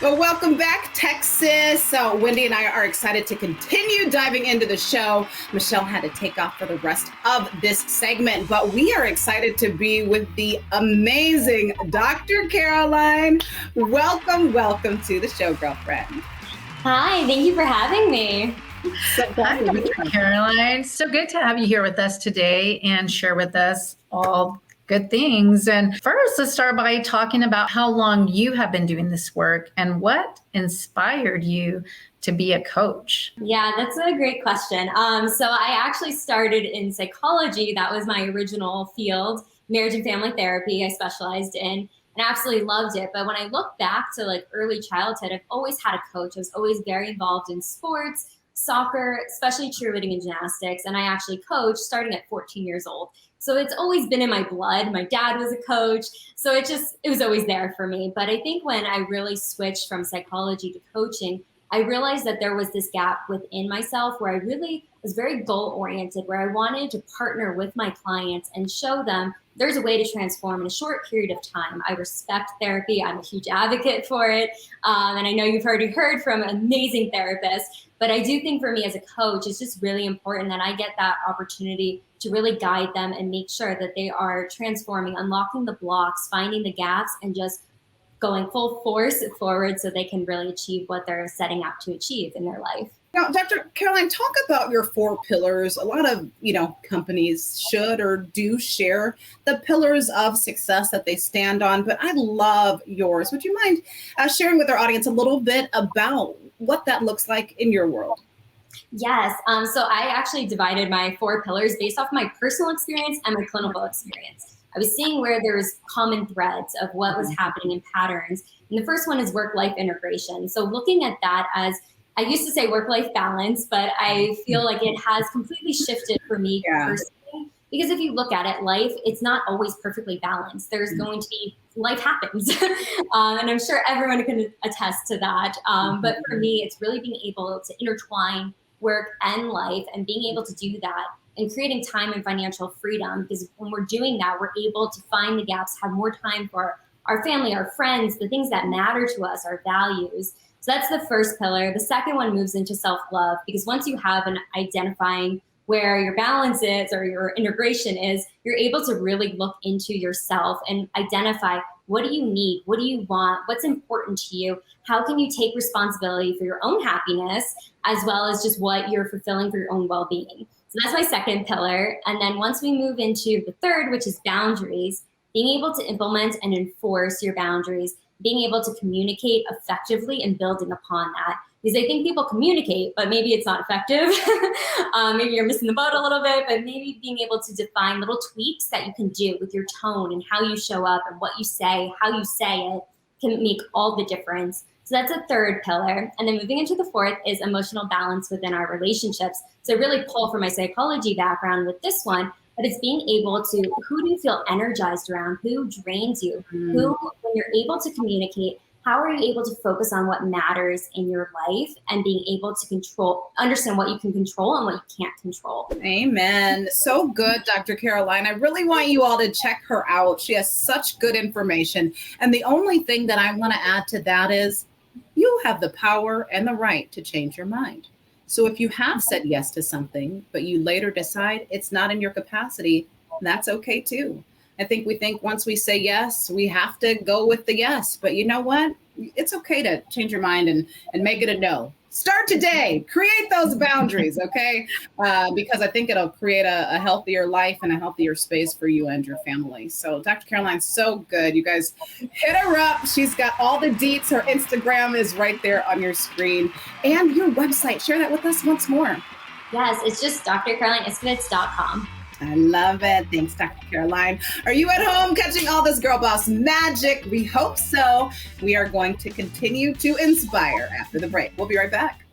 Well, welcome back, Texas. So Wendy and I are excited to continue diving into the show. Michelle had to take off for the rest of this segment, but we are excited to be with the amazing Dr. Caroline. Welcome to the show, girlfriend. Hi, thank you for having me. Hi, Dr. Caroline. So good to have you here with us today and share with us all good things. And first, let's start by talking about how long you have been doing this work and what inspired you to be a coach. Yeah, that's a great question. So I actually started in psychology. That was my original field, marriage and family therapy I specialized in, and absolutely loved it. But when I look back to like early childhood, I've always had a coach. I was always very involved in sports, soccer, especially cheerleading and gymnastics. And I actually coached starting at 14 years old. So it's always been in my blood. My dad was a coach. So it was always there for me. But I think when I really switched from psychology to coaching, I realized that there was this gap within myself where I really was very goal oriented, where I wanted to partner with my clients and show them there's a way to transform in a short period of time. I respect therapy. I'm a huge advocate for it. And I know you've already heard from amazing therapists, but I do think for me as a coach, it's just really important that I get that opportunity to really guide them and make sure that they are transforming, unlocking the blocks, finding the gaps, and just going full force forward so they can really achieve what they're setting out to achieve in their life. Now, Dr. Caroline, talk about your 4 pillars. A lot of, companies should or do share the pillars of success that they stand on, but I love yours. Would you mind sharing with our audience a little bit about what that looks like in your world? Yes. So I actually divided my 4 pillars based off my personal experience and my clinical experience. I was seeing where there was common threads of what was happening in patterns. And the first one is work-life integration. So looking at that as, I used to say work-life balance, but I feel like it has completely shifted for me personally. Because if you look at it, life, it's not always perfectly balanced. There's going to be, life happens. And I'm sure everyone can attest to that. But for me, it's really being able to intertwine work and life and being able to do that and creating time and financial freedom, because when we're doing that, we're able to find the gaps, have more time for our family, our friends, the things that matter to us, our values. So that's the first pillar. The second one moves into self-love, because once you have an identifying where your balance is or your integration is, you're able to really look into yourself and identify, what do you need? What do you want? What's important to you? How can you take responsibility for your own happiness, as well as just what you're fulfilling for your own well-being? So that's my second pillar. And then once we move into the third, which is boundaries, being able to implement and enforce your boundaries, being able to communicate effectively and building upon that. Because I think people communicate, but maybe it's not effective. Maybe you're missing the boat a little bit, but maybe being able to define little tweaks that you can do with your tone and how you show up and what you say, how you say it, can make all the difference. So that's a third pillar. And then moving into the fourth is emotional balance within our relationships. So I really pull from my psychology background with this one, but it's being able to, who do you feel energized around? Who drains you? Who, when you're able to communicate, how are you able to focus on what matters in your life and being able to understand what you can control and what you can't control? Amen. So good, Dr. Caroline. I really want you all to check her out. She has such good information. And the only thing that I want to add to that is you have the power and the right to change your mind. So if you have said yes to something, but you later decide it's not in your capacity, that's okay too. I think we think once we say yes, we have to go with the yes. But you know what? It's okay to change your mind and make it a no. Start today. Create those boundaries, okay? Because I think it'll create a healthier life and a healthier space for you and your family. So Dr. Caroline's so good. You guys hit her up. She's got all the deets. Her Instagram is right there on your screen. And your website. Share that with us once more. Yes, it's just drcarolineiskovitz.com. I love it. Thanks, Dr. Caroline. Are you at home catching all this girl boss magic? We hope so. We are going to continue to inspire after the break. We'll be right back.